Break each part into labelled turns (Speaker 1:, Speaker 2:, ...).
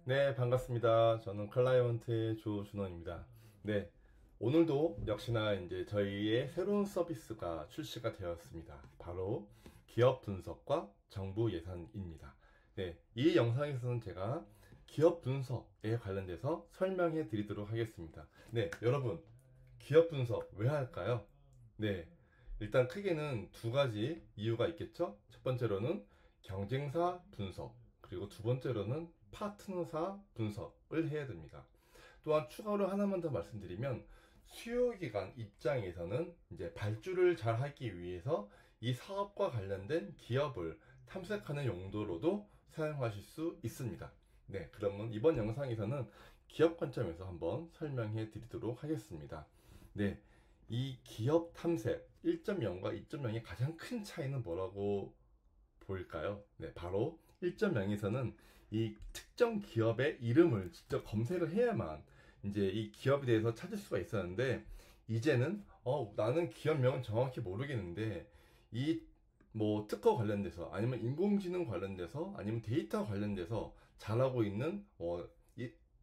Speaker 1: 네, 반갑습니다. 저는 클라이언트의 조준원입니다. 네, 오늘도 역시나 이제 저희의 새로운 서비스가 출시가 되었습니다. 바로 기업 분석과 정부 예산입니다. 네, 이 영상에서는 제가 기업 분석에 관련돼서 설명해 드리도록 하겠습니다. 네, 여러분, 기업 분석 왜 할까요? 네, 일단 크게는 두 가지 이유가 있겠죠? 첫 번째로는 경쟁사 분석, 그리고 두 번째로는 파트너사 분석을 해야 됩니다. 또한 추가로 하나만 더 말씀드리면 수요기관 입장에서는 이제 발주를 잘 하기 위해서 이 사업과 관련된 기업을 탐색하는 용도로도 사용하실 수 있습니다. 네, 그러면 이번 영상에서는 기업 관점에서 한번 설명해 드리도록 하겠습니다. 네, 이 기업 탐색 1.0과 2.0의 가장 큰 차이는 뭐라고 보일까요? 네, 바로 1.0에서는 이 특정 기업의 이름을 직접 검색을 해야만 이제 이 기업에 대해서 찾을 수가 있었는데, 이제는 나는 기업명은 정확히 모르겠는데 이 뭐 특허 관련돼서 아니면 인공지능 관련돼서 아니면 데이터 관련돼서 잘하고 있는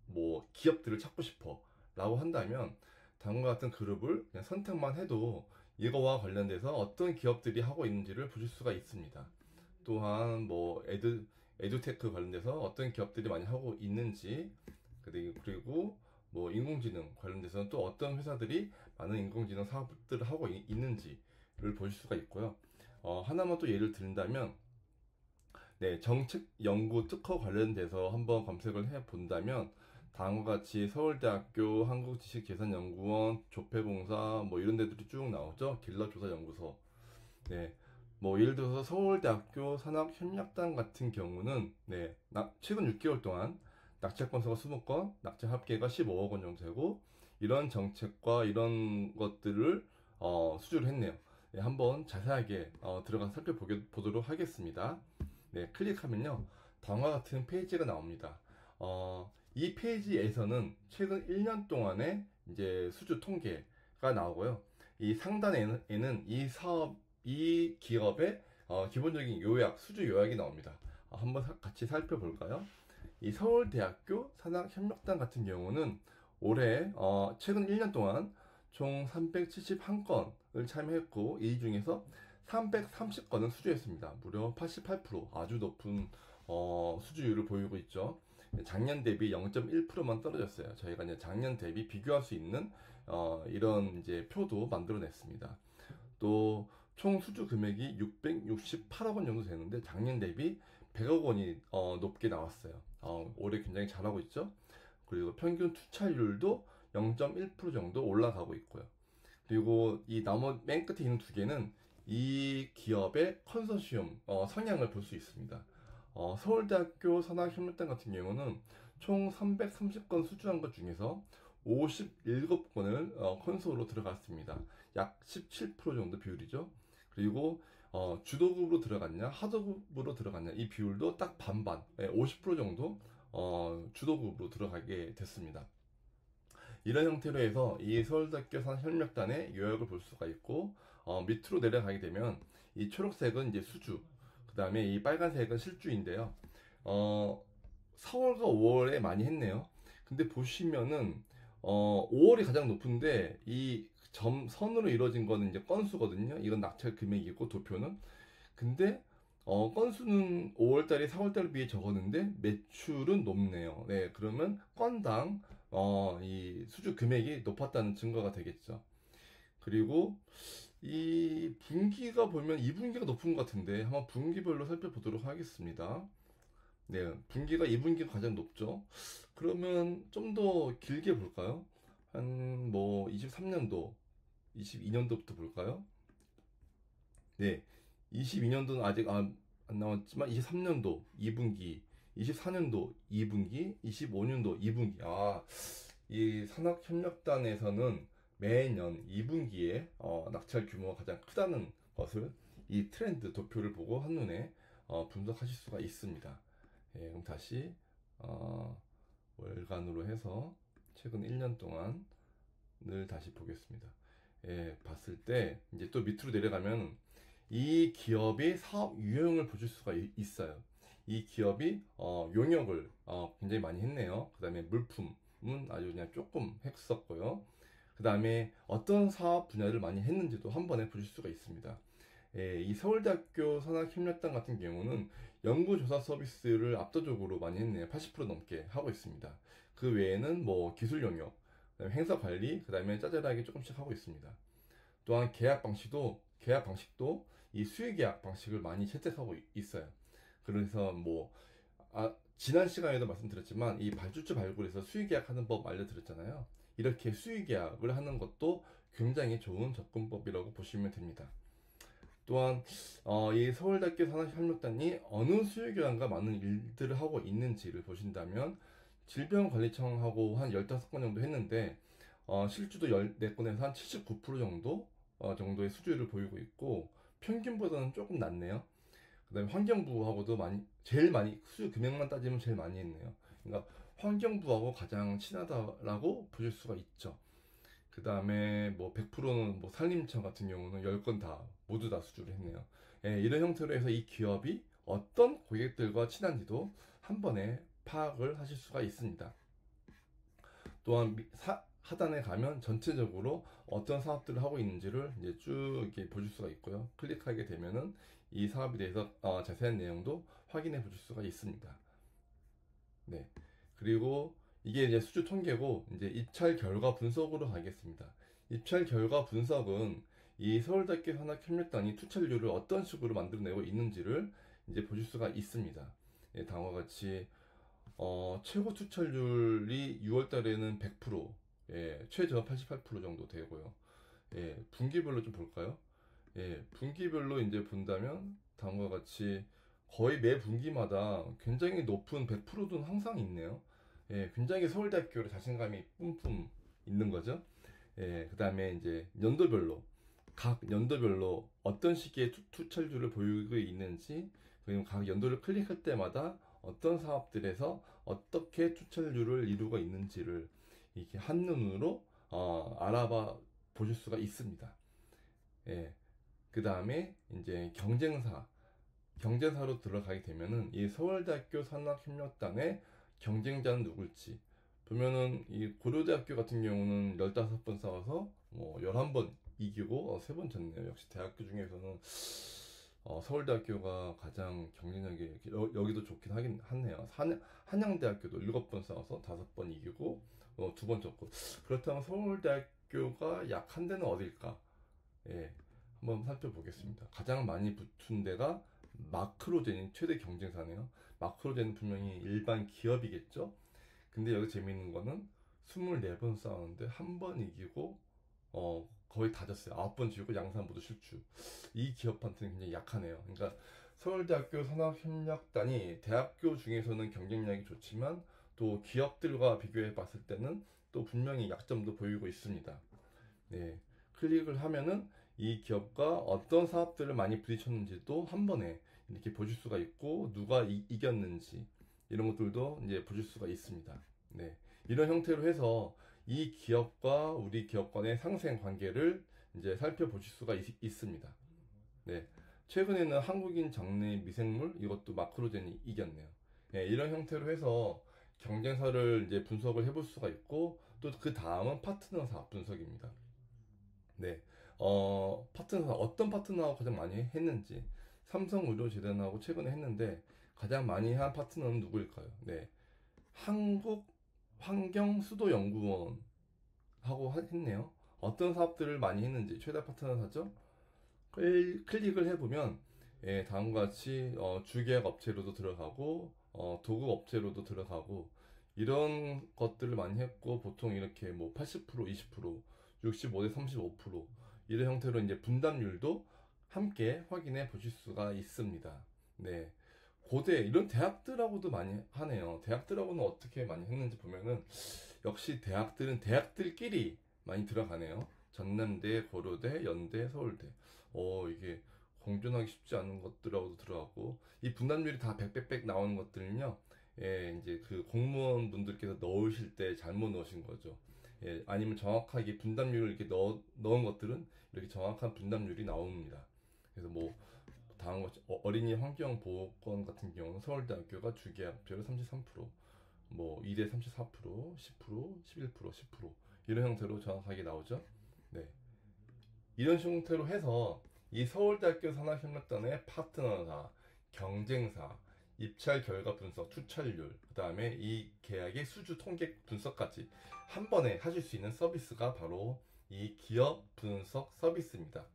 Speaker 1: 뭐 기업들을 찾고 싶어 라고 한다면 다음과 같은 그룹을 그냥 선택만 해도 이거와 관련돼서 어떤 기업들이 하고 있는지를 보실 수가 있습니다. 또한 뭐 에듀테크 관련돼서 어떤 기업들이 많이 하고 있는지, 그리고 뭐 인공지능 관련돼서는 또 어떤 회사들이 많은 인공지능 사업들을 하고 있는지를 보실 수가 있고요. 하나만 또 예를 든다면, 네, 정책 연구 특허 관련돼서 한번 검색을 해 본다면 다음과 같이 서울대학교 한국지식재산연구원, 조폐공사 뭐 이런 데들이 쭉 나오죠. 길러조사연구소. 네, 뭐 예를 들어서 서울대학교 산학협력단 같은 경우는 네, 최근 6개월 동안 낙찰 건수가 20건, 낙찰 합계가 15억 원 정도 되고, 이런 정책과 이런 것들을 수주를 했네요. 네, 한번 자세하게 들어가서 살펴보도록 하겠습니다. 네, 클릭하면요, 다음과 같은 페이지가 나옵니다. 이 페이지에서는 최근 1년 동안의 이제 수주 통계가 나오고요. 이 상단에는 이 기업의 기본적인 요약, 수주 요약이 나옵니다. 한번 같이 살펴볼까요? 이 서울대학교 산학협력단 같은 경우는 올해 최근 1년 동안 총 371건을 참여했고, 이 중에서 330건은 수주했습니다. 무려 88%, 아주 높은 수주율을 보이고 있죠. 작년 대비 0.1%만 떨어졌어요. 저희가 이제 작년 대비 비교할 수 있는 이런 이제 표도 만들어냈습니다. 또 총 수주 금액이 668억 원 정도 되는데 작년 대비 100억 원이 높게 나왔어요. 올해 굉장히 잘하고 있죠. 그리고 평균 투자율도 0.1% 정도 올라가고 있고요. 그리고 이 나머 맨 끝에 있는 두 개는 이 기업의 컨소시엄 성향을 볼 수 있습니다. 서울대학교 산학협력단 같은 경우는 총 330건 수주한 것 중에서 57건을 컨소로 들어갔습니다. 약 17% 정도 비율이죠. 그리고 주도급으로 들어갔냐 하도급으로 들어갔냐, 이 비율도 딱 반반, 50% 정도 주도급으로 들어가게 됐습니다. 이런 형태로 해서 이 서울대학교 산협력단의 요약을 볼 수가 있고, 밑으로 내려가게 되면 이 초록색은 이제 수주, 그 다음에 이 빨간색은 실주인데요. 4월과 5월에 많이 했네요. 근데 보시면은 5월이 가장 높은데 이 선으로 이루어진 거는 이제 건수거든요. 이건 낙찰 금액이고 도표는. 근데 건수는 5월달에 4월달에 비해 적었는데 매출은 높네요. 네, 그러면 건당 이 수주 금액이 높았다는 증거가 되겠죠. 그리고 이 분기가 보면 2분기가 높은 것 같은데 한번 분기별로 살펴보도록 하겠습니다. 네, 분기가 2분기가 가장 높죠. 그러면 좀 더 길게 볼까요? 한 뭐 23년도, 22년도부터 볼까요? 네, 22년도는 아직 안 나왔지만 23년도 2분기, 24년도 2분기, 25년도 2분기. 이 산학협력단에서는 매년 2분기에 낙찰 규모가 가장 크다는 것을 이 트렌드 도표를 보고 한눈에 분석하실 수가 있습니다. 예, 그럼 다시 월간으로 해서 최근 1년 동안을 다시 보겠습니다. 예, 봤을 때 이제 또 밑으로 내려가면 이 기업의 사업 유형을 보실 수가 있어요. 이 기업이 용역을 굉장히 많이 했네요. 그 다음에 물품은 아주 그냥 조금 했었고요. 그 다음에 어떤 사업 분야를 많이 했는지도 한 번에 보실 수가 있습니다. 이 서울대학교 산학협력단 같은 경우는 연구조사 서비스를 압도적으로 많이 했네요. 80% 넘게 하고 있습니다. 그 외에는 뭐 기술 용역, 그다음에 행사 관리, 그 다음에 짜잘하게 조금씩 하고 있습니다. 또한 계약 방식도 이 수의계약 방식을 많이 채택하고 있어요. 그래서 뭐 지난 시간에도 말씀드렸지만 이 발주처 발굴에서 수의계약하는 법 알려드렸잖아요. 이렇게 수의계약을 하는 것도 굉장히 좋은 접근법이라고 보시면 됩니다. 또한 이 서울대학교 산학협력단이 어느 수의기관과 많은 일들을 하고 있는지를 보신다면 질병관리청하고 한 15건 정도 했는데 실주도 14건에서 한 79% 정도 정도의 수주를 보이고 있고 평균보다는 조금 낮네요. 그 다음에 환경부하고도 제일 많이 수주 금액만 따지면 제일 많이 했네요. 그러니까 환경부하고 가장 친하다라고 보실 수가 있죠. 그 다음에 뭐 100%는 뭐 산림청 같은 경우는 10건 모두 다 수주를 했네요. 예, 이런 형태로 해서 이 기업이 어떤 고객들과 친한지도 한 번에 파악을 하실 수가 있습니다. 또한 하단에 가면 전체적으로 어떤 사업들을 하고 있는지를 이제 쭉 이렇게 보실 수가 있고요. 클릭하게 되면은 이 사업에 대해서 자세한 내용도 확인해 보실 수가 있습니다. 네. 그리고 이게 이제 수주 통계고 이제 입찰 결과 분석으로 가겠습니다. 입찰 결과 분석은 이 서울대학교 산학협력단이 투철률을 어떤 식으로 만들어내고 있는지를 이제 보실 수가 있습니다. 예, 다음과 같이 최고 투철률이 6월 달에는 100%, 예, 최저 88% 정도 되고요. 예, 분기별로 좀 볼까요? 예, 분기별로 이제 본다면 다음과 같이 거의 매 분기마다 굉장히 높은 100%는 항상 있네요. 예, 굉장히 서울대학교로 자신감이 뿜뿜 있는 거죠. 예, 그 다음에 이제 각 연도별로 어떤 시기에 투철률을 보이고 있는지, 그리고 각 연도를 클릭할 때마다 어떤 사업들에서 어떻게 투철률을 이루고 있는지를 이렇게 한눈으로 알아봐 보실 수가 있습니다. 예, 그 다음에 이제 경쟁사로 들어가게 되면은 이 서울대학교 산학협력단의 경쟁자는 누굴지 보면은 이 고려대학교 같은 경우는 15번 싸워서 뭐 11번 이기고 3번 졌네요. 역시 대학교 중에서는 서울대학교가 가장 경쟁력이 여기도 좋긴 하긴 하네요. 한양대학교도 7번 싸워서 5번 이기고 2번 졌고, 그렇다면 서울대학교가 약한 데는 어딜까? 예, 한번 살펴보겠습니다. 가장 많이 붙은 데가 마크로젠이 최대 경쟁사네요. 마크로젠은 분명히 일반 기업이겠죠. 근데 여기 재밌는 거는 24번 싸우는데 한 번 이기고 거의 다 졌어요. 9번 지고 양산 모두 실주. 이 기업한테는 굉장히 약하네요. 그러니까 서울대학교 산학협력단이 대학교 중에서는 경쟁력이 좋지만 또 기업들과 비교해 봤을 때는 또 분명히 약점도 보이고 있습니다. 네, 클릭을 하면은 이 기업과 어떤 사업들을 많이 부딪혔는지도 한 번에 이렇게 보실 수가 있고, 누가 이겼는지 이런 것들도 이제 보실 수가 있습니다. 네, 이런 형태로 해서 이 기업과 우리 기업 간의 상생 관계를 이제 살펴보실 수가 있습니다. 네, 최근에는 한국인 장내 미생물 이것도 마크로젠이 이겼네요. 네, 이런 형태로 해서 경쟁사를 이제 분석을 해볼 수가 있고, 또 그 다음은 파트너사 분석입니다. 네, 파트너, 어떤 파트너하고 가장 많이 했는지, 삼성의료재단하고 최근에 했는데, 가장 많이 한 파트너는 누구일까요? 네, 한국환경수도연구원하고 했네요. 어떤 사업들을 많이 했는지, 최다 파트너사죠? 클릭을 해보면, 예, 다음과 같이, 주계약 업체로도 들어가고, 도구 업체로도 들어가고, 이런 것들을 많이 했고, 보통 이렇게 뭐 80%, 20%, 65대 35% 이런 형태로 이제 분담률도 함께 확인해 보실 수가 있습니다. 네. 고대 이런 대학들하고도 많이 하네요. 대학들하고는 어떻게 많이 했는지 보면은 역시 대학들은 대학들끼리 많이 들어가네요. 전남대, 고려대, 연대, 서울대. 이게 공존하기 쉽지 않은 것들하고도 들어가고, 이 분담률이 다 100 나오는 것들은요, 예, 이제 그 공무원 분들께서 넣으실 때 잘못 넣으신 거죠. 예, 아니면 정확하게 분담률을 이렇게 넣은 것들은 이렇게 정확한 분담률이 나옵니다. 그래서 뭐 다음 거 어린이 환경보호권 같은 경우는 서울대학교가 주계약별로 33%, 뭐 이대 34%, 10%, 11%, 10% 이런 형태로 정확하게 나오죠. 네, 이런 형태로 해서 이 서울대학교 산학협력단의 파트너사, 경쟁사, 입찰 결과 분석, 추찰률, 그 다음에 이 계약의 수주 통계 분석까지 한 번에 하실 수 있는 서비스가 바로 이 기업 분석 서비스입니다.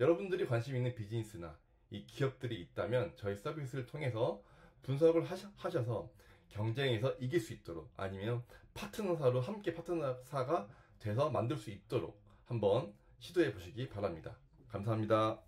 Speaker 1: 여러분들이 관심 있는 비즈니스나 이 기업들이 있다면 저희 서비스를 통해서 분석을 하셔서 경쟁에서 이길 수 있도록, 아니면 파트너사로 함께 파트너사가 돼서 만들 수 있도록 한번 시도해 보시기 바랍니다. 감사합니다.